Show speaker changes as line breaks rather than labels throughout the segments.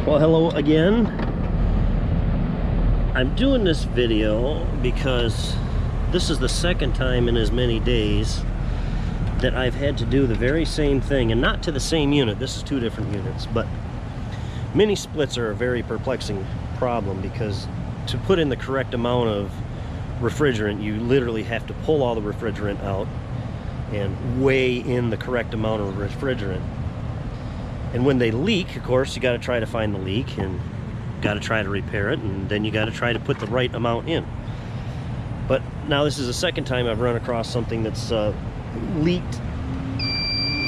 Well, hello again. I'm doing this video because this is the second time in as many days that I've had to do the very same thing, and not to the same unit. This is two different units, but mini splits are a very perplexing problem because to put in the correct amount of refrigerant, you literally have to pull all the refrigerant out and weigh in the correct amount of refrigerant. And when they leak, of course, you got to try to find the leak and got to try to repair it, and then you got to try to put the right amount in. But now this is the second time I've run across something that's leaked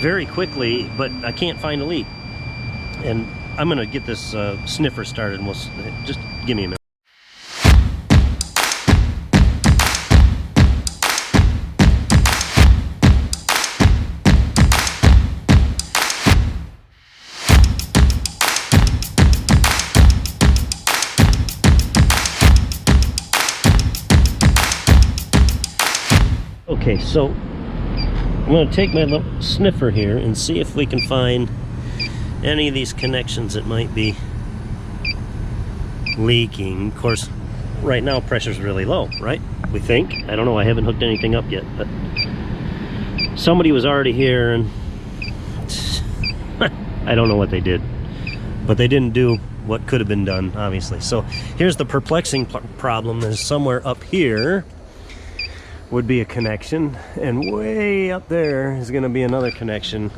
very quickly, but I can't find a leak. And I'm gonna get this sniffer started, and just give me a minute. Okay, so I'm going to take my little sniffer here and see if we can find any of these connections that might be leaking. Of course, right now pressure's really low, right? We think. I don't know, I haven't hooked anything up yet, but somebody was already here and I don't know what they did, but they didn't do what could have been done, obviously. So here's the perplexing problem. Is somewhere up here would be a connection, and way up there is going to be another connection.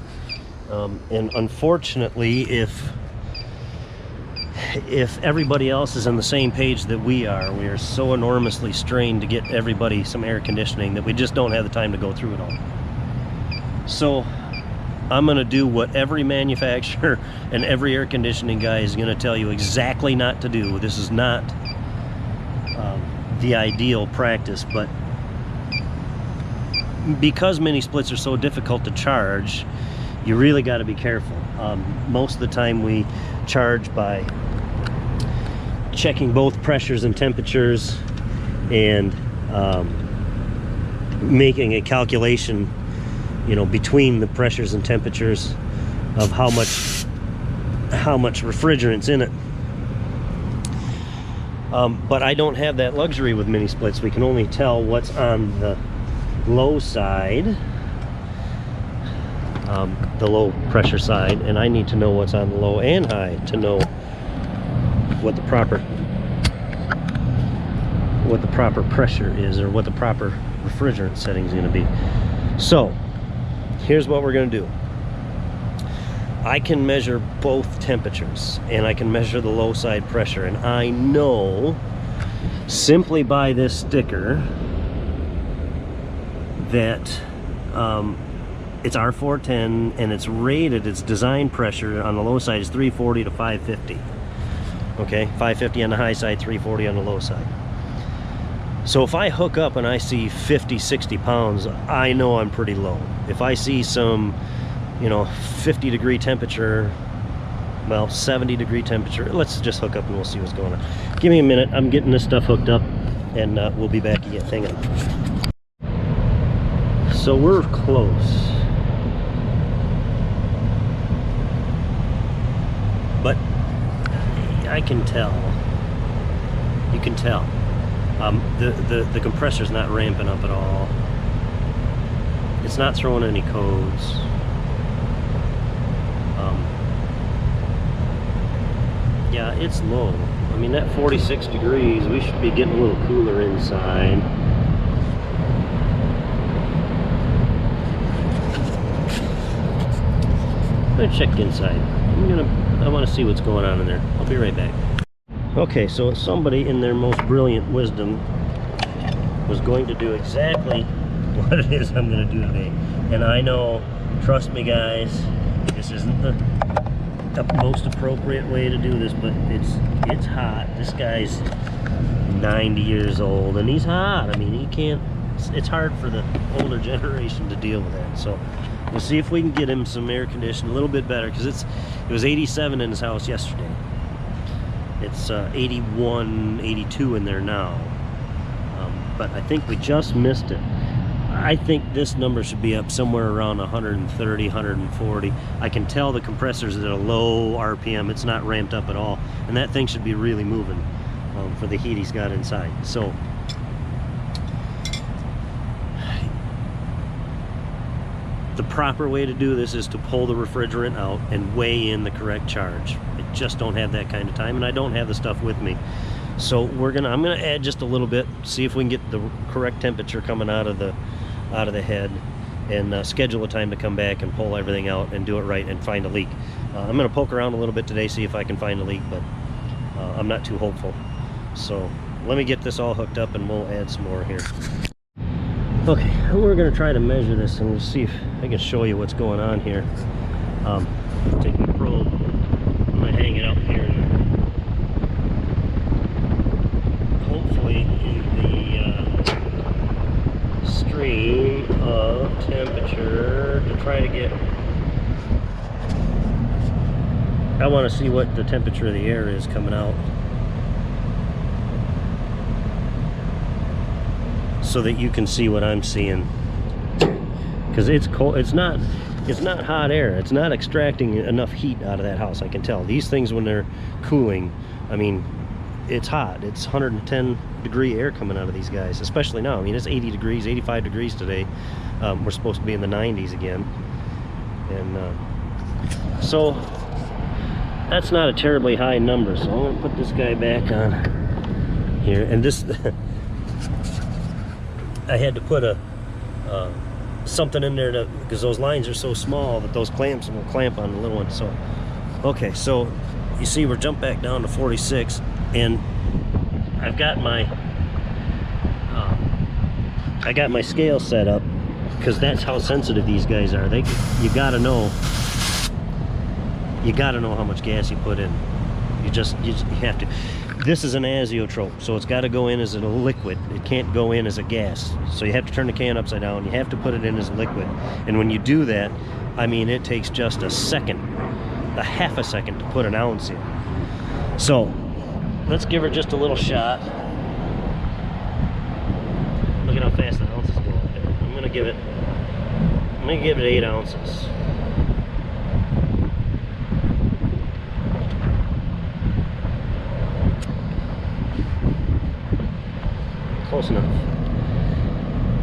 And unfortunately, if everybody else is on the same page that we are so enormously strained to get everybody some air conditioning that we just don't have the time to go through it all. So I'm going to do what every manufacturer and every air conditioning guy is going to tell you exactly not to do. This is not the ideal practice, but because mini splits are so difficult to charge, you really got to be careful. Most of the time we charge by checking both pressures and temperatures and making a calculation, you know, between the pressures and temperatures of how much refrigerant's in it. But I don't have that luxury with mini splits. We can only tell what's on the low side, the low pressure side, and I need to know what's on the low and high to know what the proper pressure is, or what the proper refrigerant setting is going to be. So here's what we're going to do. I can measure both temperatures and I can measure the low side pressure, and I know simply by this sticker that it's R410 and it's rated, its design pressure on the low side is 340 to 550. Okay, 550 on the high side, 340 on the low side. So if I hook up and I see 50, 60 pounds, I know I'm pretty low. If I see some, 50 degree temperature, well, 70 degree temperature, let's just hook up and we'll see what's going on. Give me a minute, I'm getting this stuff hooked up, and we'll be back again. Hang on. So we're close, but I can tell, you can tell, the compressor's not ramping up at all. It's not throwing any codes. Yeah, it's low. I mean, that 46 degrees, we should be getting a little cooler inside. I'm gonna check inside. I want to see what's going on in there. I'll be right back. Okay, so somebody in their most brilliant wisdom was going to do exactly what it is I'm going to do today. And I know, trust me guys, this isn't the most appropriate way to do this, but it's hot. This guy's 90 years old and he's hot. I mean, he can't, it's hard for the older generation to deal with that. So we'll see if we can get him some air conditioning a little bit better, because it was 87 in his house yesterday. It's 81, 82 in there now. But I think we just missed it. I think this number should be up somewhere around 130, 140. I can tell the compressor's at a low RPM. It's not ramped up at all. And that thing should be really moving for the heat he's got inside. So the proper way to do this is to pull the refrigerant out and weigh in the correct charge. I just don't have that kind of time, and I don't have the stuff with me. So I'm gonna add just a little bit, see if we can get the correct temperature coming out of the head, and schedule a time to come back and pull everything out and do it right and find a leak. I'm gonna poke around a little bit today, see if I can find a leak, but I'm not too hopeful. So let me get this all hooked up and we'll add some more here. Okay, we're gonna try to measure this and see if I can show you what's going on here. Taking the probe, I'm gonna hang it up here. Hopefully in the stream of temperature to try to get, I want to see what the temperature of the air is coming out, so that you can see what I'm seeing, because it's cold. It's not hot air. It's not extracting enough heat out of that house. I can tell these things when they're cooling. I mean, it's hot. It's 110 degree air coming out of these guys, especially now. I mean, it's 80 degrees, 85 degrees today. We're supposed to be in the 90s again, and so that's not a terribly high number. So I'm gonna put this guy back on here, and this I had to put a something in there because those lines are so small that those clamps will clamp on the little one. So okay, so you see we're jumped back down to 46, and I've got my scale set up, because that's how sensitive these guys are. You gotta know how much gas you put in. You have to. This is an azeotrope, so it's got to go in as a liquid. It can't go in as a gas. So you have to turn the can upside down. You have to put it in as a liquid. And when you do that, I mean, it takes just a second, a half a second to put an ounce in. So let's give her just a little shot. Look at how fast the ounces go up there. I'm gonna give it 8 ounces. Close enough.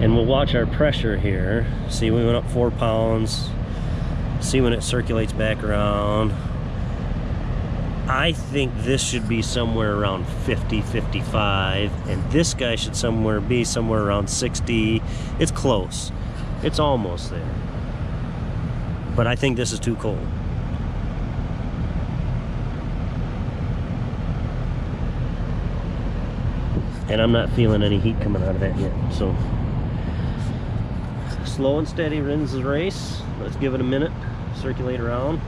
And we'll watch our pressure here. See, we went up 4 pounds. See when it circulates back around. I think this should be somewhere around 50, 55, and this guy should be somewhere around 60. It's close. It's almost there. But I think this is too cold. And I'm not feeling any heat coming out of that yet. So slow and steady wins the race. Let's give it a minute, circulate around,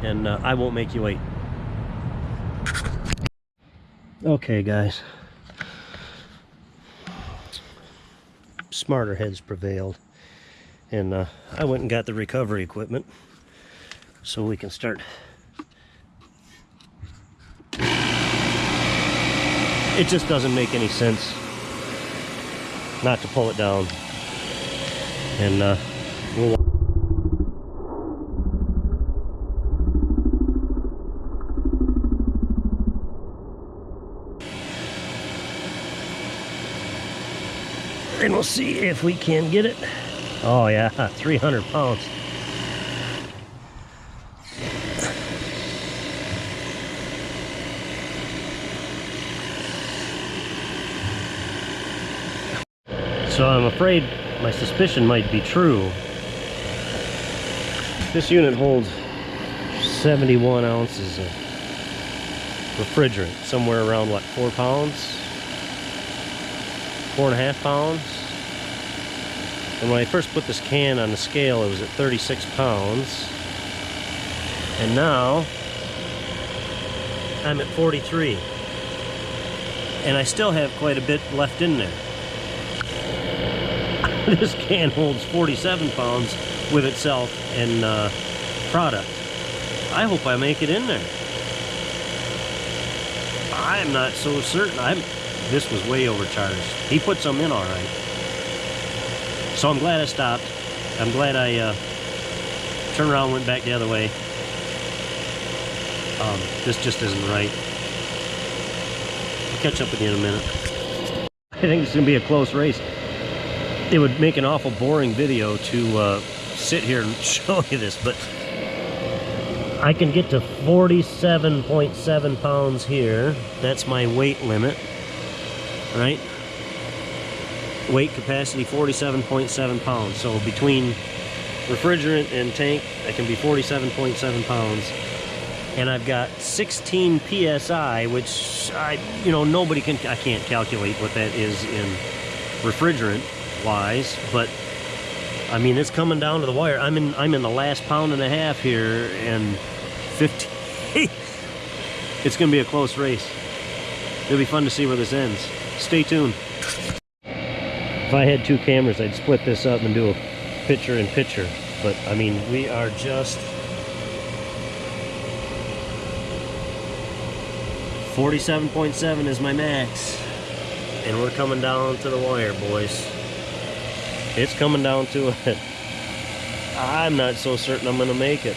and I won't make you wait. Okay guys, smarter heads prevailed, and I went and got the recovery equipment so we can start. It just doesn't make any sense not to pull it down. And we'll see if we can get it. Oh yeah, 300 pounds. So I'm afraid my suspicion might be true. This unit holds 71 ounces of refrigerant, somewhere around what, 4 pounds? 4.5 pounds? And when I first put this can on the scale, it was at 36 pounds. And now I'm at 43. And I still have quite a bit left in there. This can holds 47 pounds with itself and product. I hope I make it in there. I'm not so certain. this was way overcharged. He put some in all right. So I'm glad I stopped. I'm glad I turned around and went back the other way. This just isn't right. I'll catch up with you in a minute. I think it's going to be a close race. It would make an awful boring video to sit here and show you this, but I can get to 47.7 pounds here. That's my weight limit, right? Weight capacity 47.7 pounds. So between refrigerant and tank, I can be 47.7 pounds. And I've got 16 psi, which nobody can, I can't calculate what that is in refrigerant wise, but I mean, it's coming down to the wire. I'm in the last pound and a half here, and 50. It's gonna be a close race. It'll be fun to see where this ends. Stay tuned. If I had two cameras, I'd split this up and do a picture-in-picture. But I mean, we are just 47.7 is my max, and we're coming down to the wire, boys. It's coming down to it. I'm not so certain I'm gonna make it.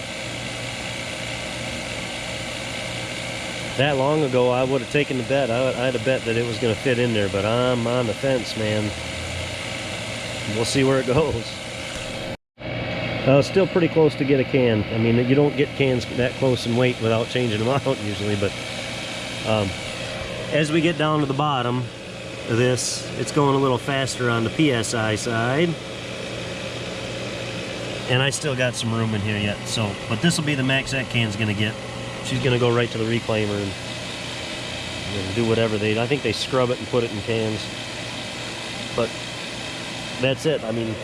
That long ago, I would have taken the bet. I'd have bet that it was gonna fit in there, but I'm on the fence, man. We'll see where it goes. Still pretty close to get a can. I mean, you don't get cans that close in weight without changing them out usually, but as we get down to the bottom of this, it's going a little faster on the PSI side, and I still got some room in here yet. So, but this will be the max that can's gonna get. She's gonna go right to the reclaimer and do whatever I think they scrub it and put it in cans. But that's it. I mean,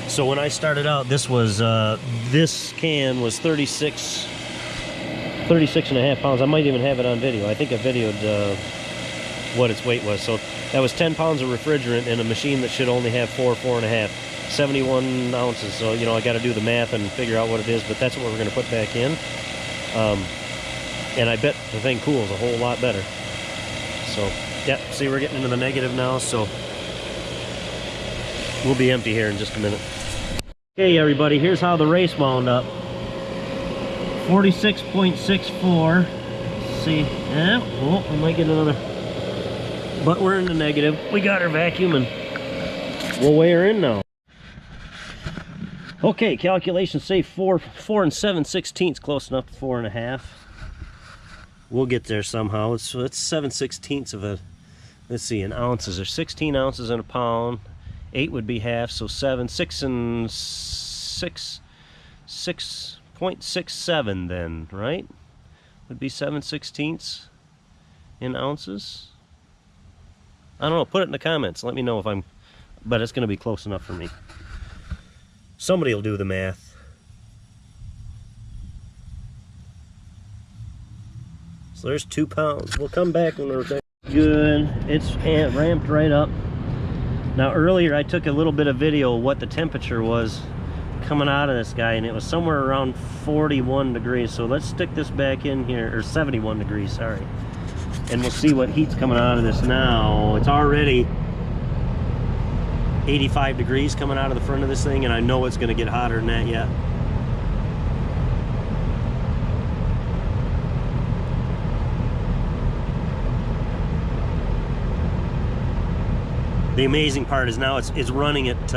so when I started out, this was this can was 36.5 pounds. I might even have it on video. I think I videoed what its weight was. So that was 10 pounds of refrigerant in a machine that should only have 4.5, 71 ounces. So, I got to do the math and figure out what it is, but that's what we're going to put back in. And I bet the thing cools a whole lot better. So, yeah, see, we're getting into the negative now, so we'll be empty here in just a minute. Okay, everybody, here's how the race wound up. 46.64. See, yeah, oh, I might get another. But we're in the negative. We got our vacuum, and we'll weigh her in now. Okay, calculations say 4 and 7/16, close enough to 4.5. We'll get there somehow. It's 7/16 of a. Let's see, in ounces. There's 16 ounces in a pound. 8 would be half, so 7, 6 and 6.67 then, right? Would be 7/16 in ounces. I don't know, put it in the comments. Let me know if I'm, but it's gonna be close enough for me. Somebody will do the math. So there's 2 pounds. We'll come back when we're there. Good, it's ramped right up. Now earlier I took a little bit of video of what the temperature was coming out of this guy, and it was somewhere around 41 degrees. So let's stick this back in here, or 71 degrees, sorry. And we'll see what heat's coming out of this now. It's already 85 degrees coming out of the front of this thing, and I know it's gonna get hotter than that yet. The amazing part is now it's running at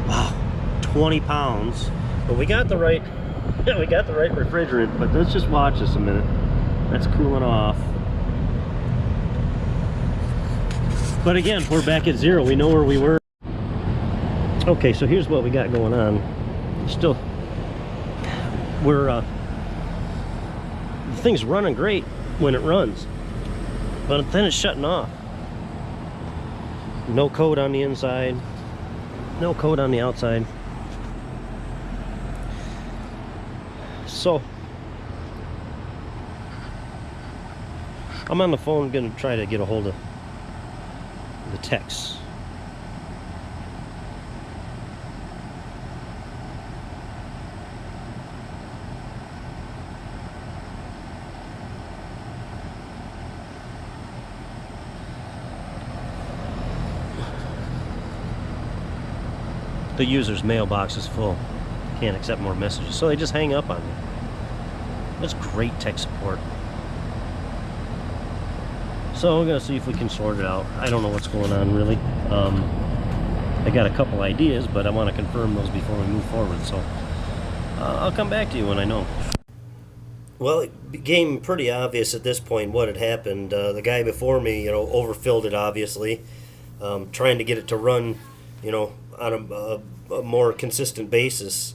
wow, 20 pounds. But we got the right refrigerant. But let's just watch this a minute. That's cooling off. But again, we're back at 0. We know where we were. Okay, so here's what we got going on. Still, the thing's running great when it runs, but then it's shutting off. No code on the inside, no code on the outside. So I'm on the phone, gonna try to get a hold of the techs. the user's mailbox is full. Can't accept more messages. So they just hang up on me. That's great tech support. So we're going to see if we can sort it out. I don't know what's going on really. I got a couple ideas, but I want to confirm those before we move forward. So I'll come back to you when I know. Well, it became pretty obvious at this point what had happened. The guy before me, you know, overfilled it obviously, trying to get it to run, you know, on a more consistent basis,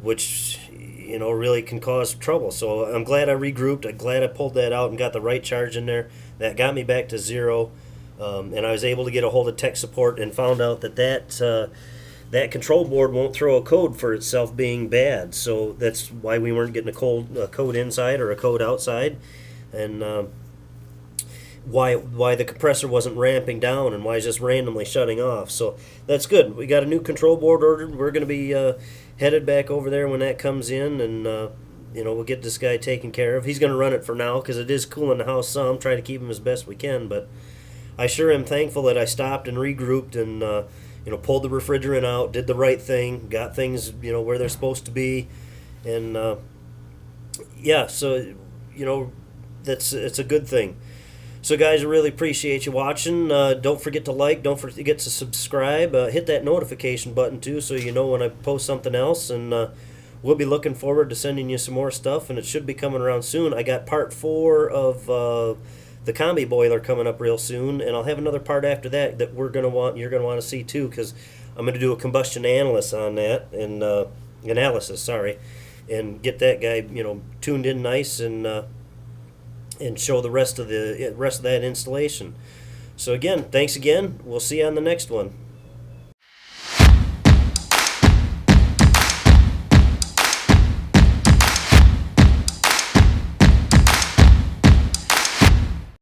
which, you know, really can cause trouble. So I'm glad I regrouped. I'm glad I pulled that out and got the right charge in there. That got me back to 0, and I was able to get a hold of tech support and found out that that control board won't throw a code for itself being bad. So that's why we weren't getting a code inside or a code outside, and why the compressor wasn't ramping down and why it's just randomly shutting off. So that's good. We got a new control board ordered. We're going to be headed back over there when that comes in, and you know, we'll get this guy taken care of. He's going to run it for now because it is cooling the house some. Try to keep him as best we can, but I sure am thankful that I stopped and regrouped and you know, pulled the refrigerant out, did the right thing, got things, you know, where they're supposed to be, and yeah, so, you know, it's a good thing. So guys, I really appreciate you watching. Don't forget to like, don't forget to subscribe, hit that notification button too so you know when I post something else, and we'll be looking forward to sending you some more stuff, and it should be coming around soon. I got part 4 of the combi boiler coming up real soon, and I'll have another part after that you're gonna want to see too, because I'm gonna do a combustion analysis on that, and and get that guy, you know, tuned in nice, and show the rest of that installation. So again, thanks again. We'll see you on the next one.